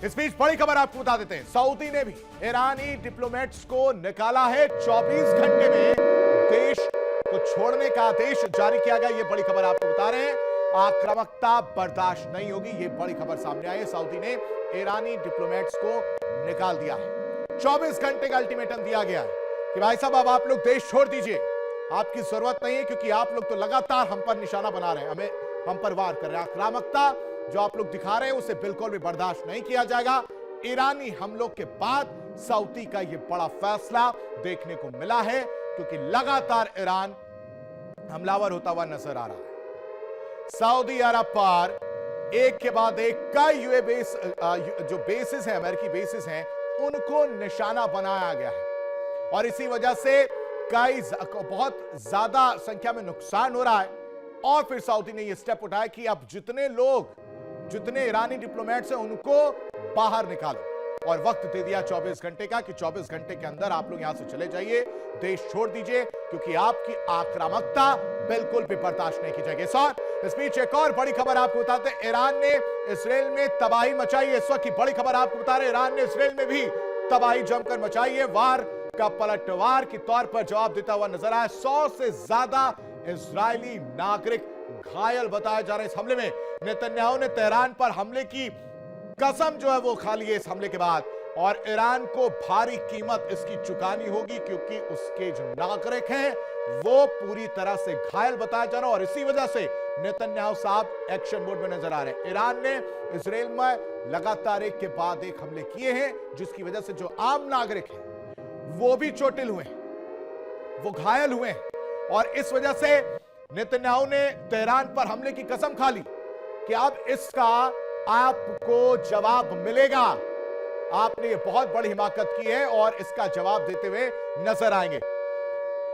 इस बीच बड़ी खबर आपको बता देते हैं, सऊदी ने भी ईरानी डिप्लोमेट्स को निकाला है। 24 घंटे में देश को छोड़ने का आदेश जारी किया गया। यह बड़ी खबर आपको बता रहे हैं। आक्रामकता बर्दाश्त नहीं होगी, यह बड़ी खबर सामने आई है। सऊदी ने ईरानी डिप्लोमेट्स को निकाल दिया है। 24 घंटे का अल्टीमेटम दिया गया है कि भाई साहब अब आप लोग देश छोड़ दीजिए, आपकी जरूरत नहीं है, क्योंकि आप लोग तो लगातार हम पर निशाना बना रहे हैं, हम पर वार कर रहे हैं। आक्रामकता जो आप लोग दिखा रहे हैं उसे बिल्कुल भी बर्दाश्त नहीं किया जाएगा। ईरानी हमलों के बाद सऊदी का यह बड़ा फैसला देखने को मिला है, क्योंकि लगातार ईरान हमलावर होता हुआ नजर आ रहा है। सऊदी अरब पर एक के बाद एक कई यूए बेस जो बेसिस हैं, अमेरिकी बेसिस हैं, उनको निशाना बनाया गया है और इसी वजह से बहुत ज्यादा संख्या में नुकसान हो रहा है। और फिर सऊदी ने यह स्टेप उठाया कि अब जितने ईरानी डिप्लोमेट्स हैं उनको बाहर निकालो और वक्त दे दिया 24 घंटे का कि 24 घंटे के अंदर आप लोग यहां से चले जाइए, देश छोड़ दीजिए, क्योंकि आपकी आक्रामकता बिल्कुल भी बर्दाश्त नहीं की जाएगी। इस बीच एक और बड़ी खबर आपको बताते हैं, ईरान ने इसराइल में तबाही मचाई है। इस वक्त की बड़ी खबर आपको बता रहे हैं, ईरान ने इसराइल में भी तबाही जमकर मचाई है। वार का पलटवार के तौर पर जवाब देता हुआ नजर आया। 100 से ज्यादा इजरायली नागरिक घायल बताए जा रहे हैं इस हमले में। नेतन्याहू ने तेहरान पर हमले की कसम जो है वो खा ली है इस हमले के बाद, और ईरान को भारी कीमत इसकी चुकानी होगी, क्योंकि उसके जो नागरिक हैं वो पूरी तरह से घायल बताया जा रहा है। और इसी वजह से नेतन्याहू साहब एक्शन मोड में नजर आ रहे हैं। ईरान ने इसराइल में लगातार एक के बाद एक हमले किए हैं, जिसकी वजह से जो आम नागरिक हैं वो भी चोटिल हुए हैं, वो घायल हुए हैं। और इस वजह से नेतन्याहू ने तेहरान पर हमले की कसम खा ली कि अब इसका आपको जवाब मिलेगा। आपने ये बहुत बड़ी हिमाकत की है और इसका जवाब देते हुए नजर आएंगे।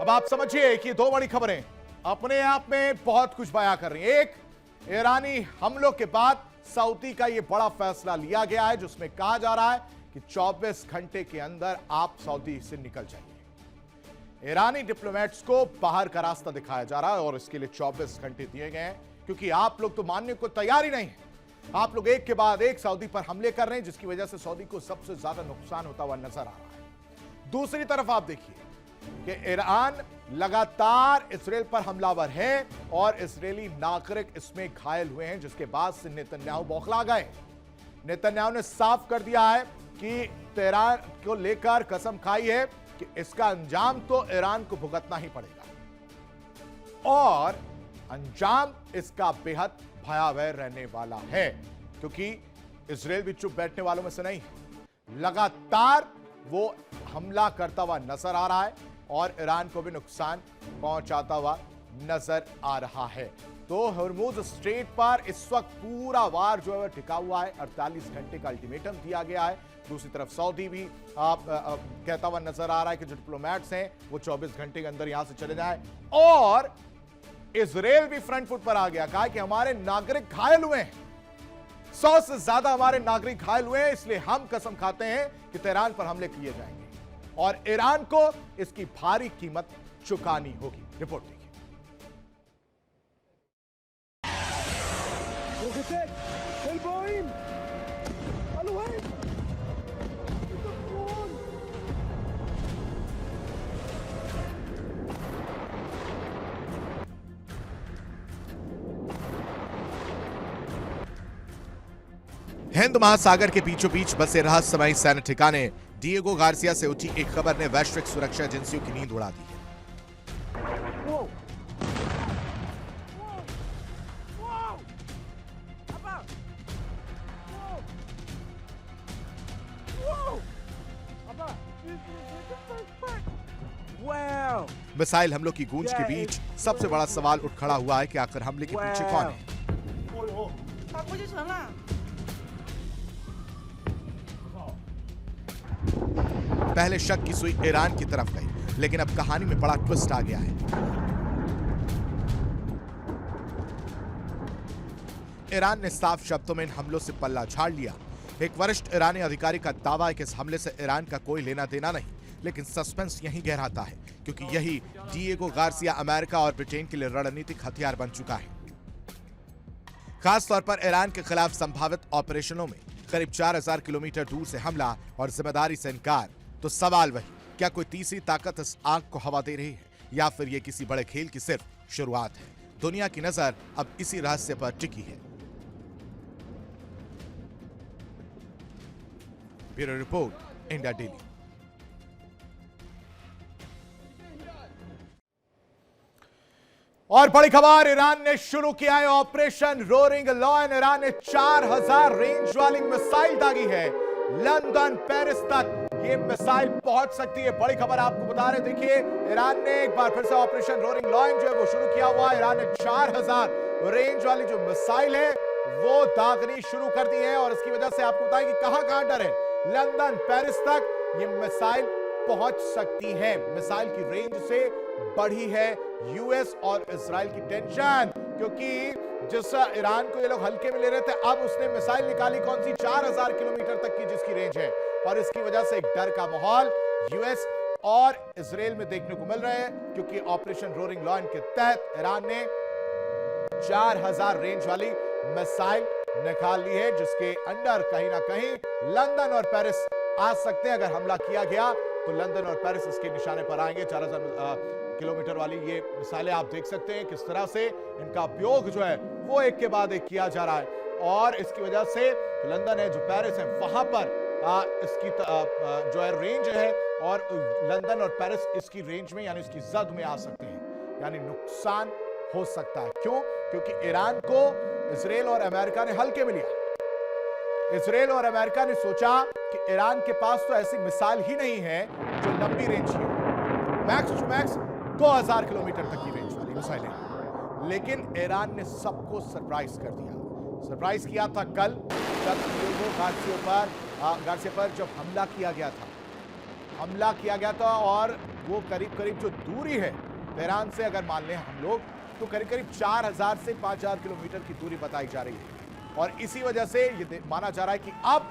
अब आप समझिए कि दो बड़ी खबरें अपने आप में बहुत कुछ बयां कर रही हैं। एक, ईरानी हमलों के बाद सऊदी का यह बड़ा फैसला लिया गया है, जिसमें कहा जा रहा है कि 24 घंटे के अंदर आप सऊदी से निकल जाइए। ईरानी डिप्लोमेट्स को बाहर का रास्ता दिखाया जा रहा है और इसके लिए 24 घंटे दिए गए हैं, क्योंकि आप लोग तो मानने को तैयार ही नहीं है। आप लोग एक के बाद एक सऊदी पर हमले कर रहे हैं, जिसकी वजह से सऊदी को सबसे ज्यादा नुकसान होता हुआ नजर आ रहा है। दूसरी तरफ आप देखिए कि ईरान लगातार इसराइल पर हमलावर है और इजरायली नागरिक इसमें घायल हुए हैं, जिसके बाद से नेतन्याहू बौखला गए। नेतन्याहू ने साफ कर दिया है कि तेहरान को लेकर कसम खाई है कि इसका अंजाम तो ईरान को भुगतना ही पड़ेगा और अंजाम इसका बेहद भयावह रहने वाला है, क्योंकि इजराइल भी चुप बैठने वालों में से नहीं है। लगातार वो हमला करता हुआ नजर आ रहा है और ईरान को भी नुकसान पहुंचाता हुआ नजर आ रहा है। तो हॉर्मुज स्ट्रेट पर इस वक्त पूरा वार जो है टिका हुआ है। 48 घंटे का अल्टीमेटम दिया गया है। दूसरी तरफ सऊदी भी कहता हुआ नजर आ रहा है कि जो डिप्लोमेट्स हैं वो 24 घंटे के अंदर यहां से चले जाएं। और इजराइल भी फ्रंट फुट पर आ गया, कहा कि हमारे नागरिक घायल हुए हैं, 100 से ज्यादा हमारे नागरिक घायल हुए हैं, इसलिए हम कसम खाते हैं कि तेहरान पर हमले किए जाएंगे और ईरान को इसकी भारी कीमत चुकानी होगी। रिपोर्ट देखिए। हिंद महासागर के बीचों बीच बसे रहस्यमयी सैन्य ठिकाने डिएगो गार्सिया से उठी एक खबर ने वैश्विक सुरक्षा एजेंसियों की नींद उड़ा दी है। मिसाइल हमलों की गूंज के बीच सबसे बड़ा सवाल उठ खड़ा हुआ है कि आखिर हमले के पीछे कौन है। पहले शक की सुई ईरान की तरफ गई, लेकिन अब कहानी में बड़ा ट्विस्ट आ गया है। ईरान ने साफ शब्दों में इन हमलों से पल्ला झाड़ लिया। एक वरिष्ठ ईरानी अधिकारी का दावा है कि इस हमले से ईरान का कोई लेना देना नहीं, लेकिन सस्पेंस यहीं गहराता है, क्योंकि यही डिएगो गार्सिया अमेरिका और ब्रिटेन के लिए रणनीतिक हथियार बन चुका है। खास तौर पर ईरान के खिलाफ संभावित ऑपरेशनों में करीब 4000 किलोमीटर दूर से हमला और जिम्मेदारी से इनकार। तो सवाल वही, क्या कोई तीसरी ताकत इस आग को हवा दे रही है या फिर ये किसी बड़े खेल की सिर्फ शुरुआत है? दुनिया की नजर अब इसी रहस्य पर टिकी है। Bureau report, India daily. और बड़ी खबर, ईरान ने शुरू किया है ऑपरेशन रोरिंग लॉयन। ईरान ने 4000 रेंज वाली मिसाइल दागी है। लंदन, पेरिस तक ये मिसाइल पहुंच सकती है। बड़ी खबर आपको बता रहे, देखिए ईरान ने एक बार फिर से ऑपरेशन रोरिंग लॉयन जो है वो शुरू किया हुआ है। ईरान ने 4000 रेंज वाली जो मिसाइल है वो दागनी शुरू कर दी है और इसकी वजह से आपको बताएं कि कहां कहां डर है। लंदन, पेरिस तक ये मिसाइल पहुंच सकती है। मिसाइल की रेंज से बढ़ी है यूएस और इजराइल की टेंशन, क्योंकि जिस ईरान को ये लोग हल्के में ले रहे थे, अब उसने मिसाइल निकाली कौन सी 4000 किलोमीटर तक की जिसकी रेंज है। और इसकी वजह से एक डर का माहौल यूएस और इजराइल में देखने को मिल रहा है, क्योंकि ऑपरेशन रोरिंग लॉयन के तहत ईरान ने 4000 रेंज वाली मिसाइल निकाल ली है, जिसके अंडर कहीं ना कहीं लंदन और पेरिस आ सकते हैं। अगर हमला किया गया तो लंदन और पेरिस इसके निशाने पर आएंगे। 4000 किलोमीटर वाली ये मिसाइलें आप देख सकते हैं किस तरह से इनका उपयोग जो है वो एक के बाद एक किया जा रहा है। और इसकी वजह से लंदन है, जो पेरिस है, वहां पर इसकी जो है रेंज है, और लंदन और पेरिस इसकी रेंज में यानी इसकी जद में आ सकते हैं, यानी नुकसान हो सकता है। क्यों? क्योंकि ईरान को इजराइल और अमेरिका ने हल्के में लिया। इजराइल और अमेरिका ने सोचा कि ईरान के पास तो ऐसी मिसाइल ही नहीं है जो लंबी रेंज की हो, मैक्स टू मैक्स 2000 किलोमीटर तक की रेंज वाली मिसाइलें। लेकिन ईरान ने सबको सरप्राइज कर दिया। सरप्राइज किया था कल जब गार्सिया पर जब हमला किया गया था और वो करीब करीब जो दूरी है ईरान से, अगर मान लें हम लोग, तो करीब करीब 4000 से 5000 किलोमीटर की दूरी बताई जा रही है। और इसी वजह से ये माना जा रहा है कि अब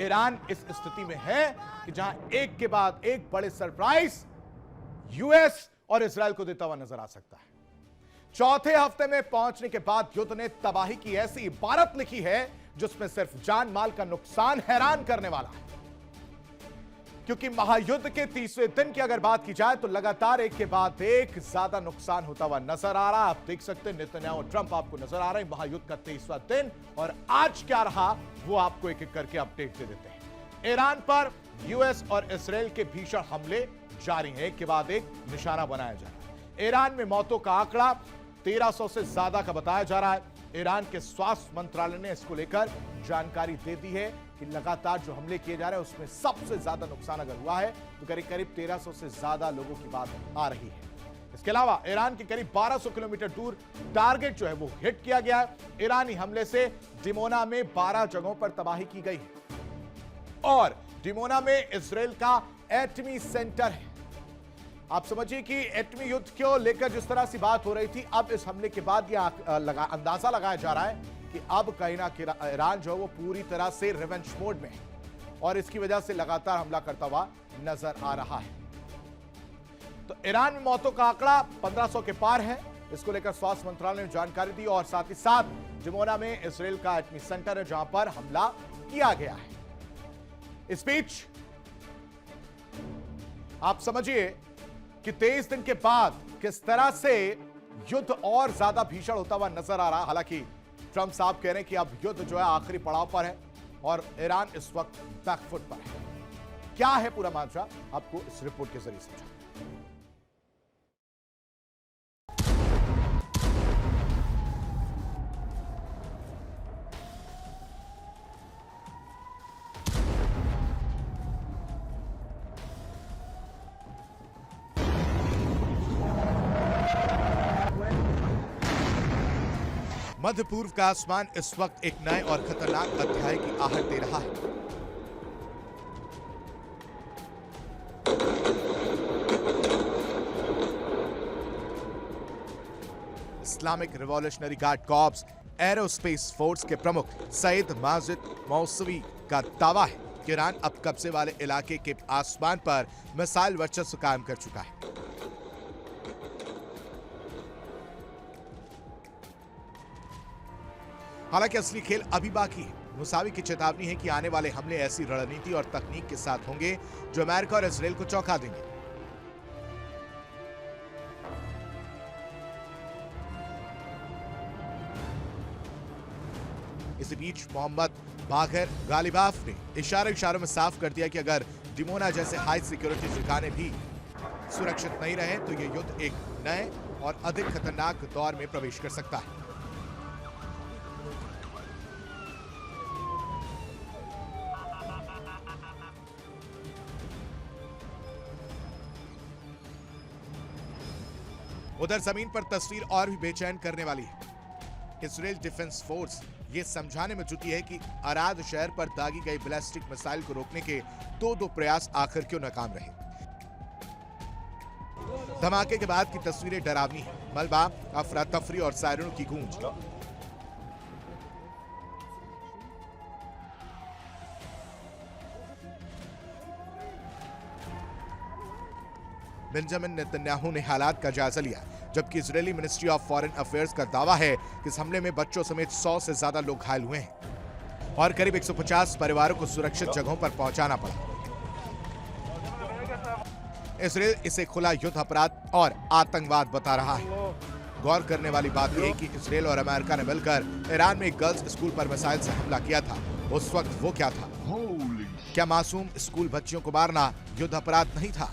ईरान इस स्थिति में है कि जहां एक के बाद एक बड़े सरप्राइज यूएस और इजराइल को देता हुआ नजर आ सकता है। चौथे हफ्ते में पहुंचने के बाद युद्ध ने तबाही की ऐसी इबारत लिखी है जिसमें सिर्फ जान माल का नुकसान हैरान करने वाला है। क्योंकि महायुद्ध के 30वें दिन की अगर बात की जाए तो लगातार एक के बाद एक ज्यादा नुकसान होता हुआ नजर आ रहा है। आप देख सकते हैं नेतन्याहू और ट्रंप आपको नजर आ रहे हैं। महायुद्ध का 23वां दिन और आज क्या रहा वो आपको एक एक करके अपडेट दे देते हैं। ईरान पर यूएस और इजराइल के भीषण हमले जारी है, एक के बाद एक निशाना बनाया जा रहा है। ईरान में मौतों का आंकड़ा 1300 से ज्यादा का बताया जा रहा है। ईरान के स्वास्थ्य मंत्रालय ने इसको लेकर जानकारी दे दी है कि लगातार जो हमले किए जा रहे हैं उसमें सबसे ज्यादा नुकसान अगर हुआ है तो करीब करीब 1300 से ज्यादा लोगों की बात आ रही है। इसके अलावा ईरान के करीब 1200 किलोमीटर दूर टारगेट जो है वो हिट किया गया है। ईरानी हमले से डिमोना में 12 जगहों पर तबाही की गई है और डिमोना में इजराइल का एटमी सेंटर है। आप समझिए कि एटमी युद्ध को लेकर जिस तरह से बात हो रही थी, अब इस हमले के बाद यह अंदाजा लगाया जा रहा है कि अब कहीं ना कहीं ईरान जो है वो पूरी तरह से रिवेंज मोड में है और इसकी वजह से लगातार हमला करता हुआ नजर आ रहा है। तो ईरान में मौतों का आंकड़ा 1500 के पार है। इसको लेकर स्वास्थ्य मंत्रालय ने जानकारी दी और साथ ही साथ डिमोना में इजराइल का एटमी सेंटर है जहां पर हमला किया गया है। इस बीच आप समझिए कि 23 दिन के बाद किस तरह से युद्ध और ज्यादा भीषण होता हुआ नजर आ रहा है। हालांकि ट्रंप साहब कह रहे हैं कि अब युद्ध जो है आखिरी पड़ाव पर है और ईरान इस वक्त बैकफुट पर है। क्या है पूरा मामला, आपको इस रिपोर्ट के जरिए समझा। मध्य पूर्व का आसमान इस वक्त एक नए और खतरनाक अध्याय की आहट दे रहा है। Islamic revolutionary guard corps aerospace force के प्रमुख सईद माजिद मौसवी का दावा है कि ईरान अब कब्जे वाले इलाके के आसमान पर मिसाइल वर्चस्व कायम कर चुका है। हालांकि असली खेल अभी बाकी है। मुसावी की चेतावनी है कि आने वाले हमले ऐसी रणनीति और तकनीक के साथ होंगे जो अमेरिका और इजरायल को चौंका देंगे। इसी बीच मोहम्मद बागर गालिबाफ ने इशारों में साफ कर दिया कि अगर डिमोना जैसे हाई सिक्योरिटी ठिकाने भी सुरक्षित नहीं रहे तो यह युद्ध एक नए और अधिक खतरनाक दौर में प्रवेश कर सकता है। उधर जमीन पर तस्वीर और भी बेचैन करने वाली है। इजरायल डिफेंस फोर्स ये समझाने में जुटी है कि अराद शहर पर दागी गई बैलिस्टिक मिसाइल को रोकने के दो प्रयास आखिर क्यों नाकाम रहे। धमाके के बाद की तस्वीरें डरावनी हैं। मलबा, अफरा तफरी और सायरनों की गूंज। बेंजामिन नेतन्याहू ने हालात का जायजा लिया, जबकि Israeli ministry of foreign affairs का दावा है कि इस हमले में बच्चों समेत 100 से ज्यादा लोग घायल हुए हैं और करीब 150 परिवारों को सुरक्षित जगहों पर पहुंचाना पड़ा। इजरायल इसे खुला युद्ध अपराध और आतंकवाद बता रहा है। गौर करने वाली बात यह है कि इजरायल और अमेरिका ने मिलकर ईरान में एक गर्ल्स स्कूल पर मिसाइल से हमला किया था। उस वक्त वो क्या था? क्या मासूम स्कूल बच्चियों को मारना युद्ध अपराध नहीं था?